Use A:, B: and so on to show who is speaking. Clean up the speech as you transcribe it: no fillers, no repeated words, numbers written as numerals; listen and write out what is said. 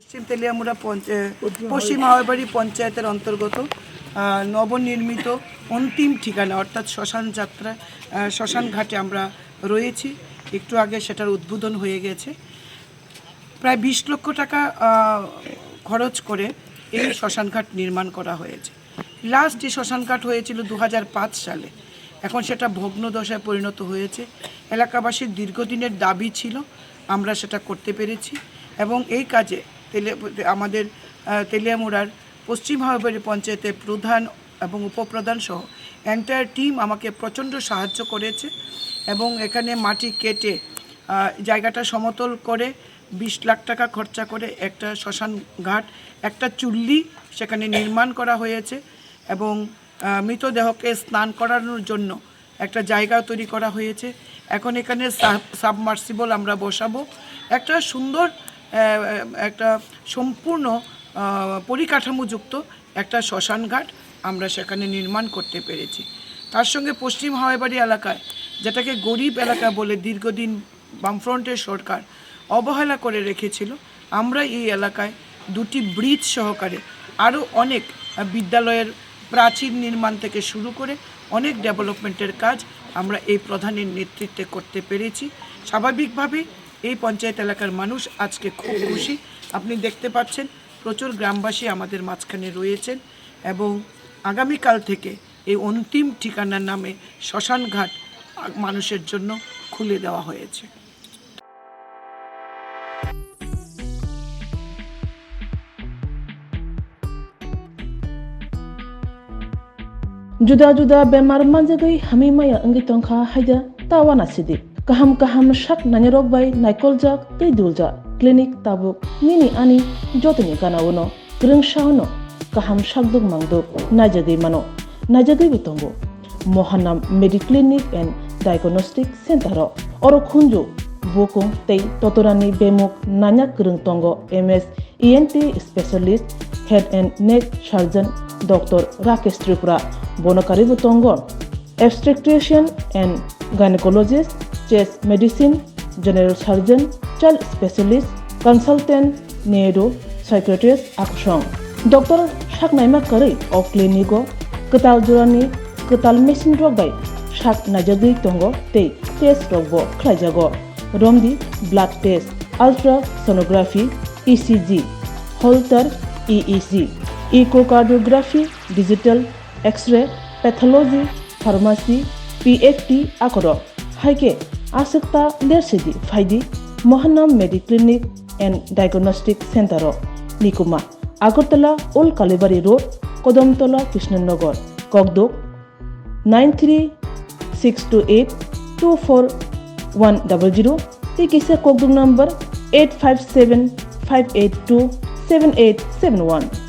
A: পশ্চিম তেলিয়ামুড়া পশ্চিম হাওয়াইবাড়ি পঞ্চায়েতের অন্তর্গত নবনির্মিত অন্তিম ঠিকানা অর্থাৎ শ্মশান ঘাটে আমরা রয়েছি। একটু আগে সেটার উদ্বোধন হয়ে গেছে। প্রায় 20 লক্ষ টাকা খরচ করে এই শ্মশানঘাট নির্মাণ করা হয়েছে। লাস্ট এই শ্মশানঘাট হয়েছিল 2005 সালে। এখন সেটা ভগ্নদশায় পরিণত হয়েছে। এলাকাবাসীর দীর্ঘদিনের দাবি ছিল, আমরা সেটা করতে পেরেছি এবং এই কাজে আমাদের তেলিয়ামুড়ার পশ্চিম হাওয়াইবাড়ি পঞ্চায়েতের প্রধান এবং উপপ্রধান সহ এন্টায়ার টিম আমাকে প্রচণ্ড সাহায্য করেছে এবং এখানে মাটি কেটে জায়গাটা সমতল করে 20 লাখ টাকা খরচা করে একটা শ্মশান ঘাট, একটা চুল্লি সেখানে নির্মাণ করা হয়েছে এবং মৃতদেহকে স্নান করানোর জন্য একটা জায়গা তৈরি করা হয়েছে। এখন এখানে সাবমার্সিবল আমরা বসাবো। একটা সুন্দর একটা সম্পূর্ণ পরিকাঠামোযুক্ত একটা শ্মশান ঘাট আমরা সেখানে নির্মাণ করতে পেরেছি। তার সঙ্গে পশ্চিম হাওয়াইবাড়ি এলাকায়, যেটাকে গরিব এলাকা বলে দীর্ঘদিন বামফ্রন্টের সরকার অবহেলা করে রেখেছিল, আমরা এই এলাকায় 2টি ব্রিজ সহকারে আরও অনেক বিদ্যালয়ের প্রাচীর নির্মাণ থেকে শুরু করে অনেক ডেভেলপমেন্টের কাজ আমরা এই প্রধানের নেতৃত্বে করতে পেরেছি। স্বাভাবিকভাবে এই পঞ্চায়েত এলাকার মানুষ আজকে খুব খুশি। আপনি দেখতে পাচ্ছেন প্রচুর গ্রামবাসী আমাদের মাঝখানে রয়েছেন এবং আগামীকাল থেকে এই অন্তিম ঠিকানার নামে শ্মশান ঘাট মানুষের জন্য খুলে দেওয়া হয়েছে।
B: Juda-juda bemar manjagai hamimaya anggi tongkha haida tawana sidi kaham shak nanyarok bai naikolja tei dulja klinik tabuk nini ani jotoni ganawono grungshauno kaham shakduk mangduk najagai bitongo mohanam mediclinic and diagnostic center oro khunju bokong tei totorani bemuk nanyak grung tongo ms ent specialist head and neck surgeon Dr. Rakesh Tripura Bonokari Butongon, obstetrician and gynecologist, chest medicine, general surgeon, child specialist, consultant, neuro, psychiatrist, aksong. Dr. Shaknaima Kari of Clinico, Kwtal Jurani, Kwtal Machine Rogbay, Shak Najagi Tongo, Te, Test Rogbo, Klajago, Romdi, blood test, ultrasonography, ECG, Holter, EEG. Echocardiography, digital, X-ray, pathology, pharmacy, PFT akoro. Haike asikta lersidi faidi Mohanam Mediclinic and Diagnostic Center Nikuma Agartala Old Hawaibario Road, Kodamtola, Krishnanagar, Kogdok 93-628-24100. Tikisa Kogdok number 857-582-7871.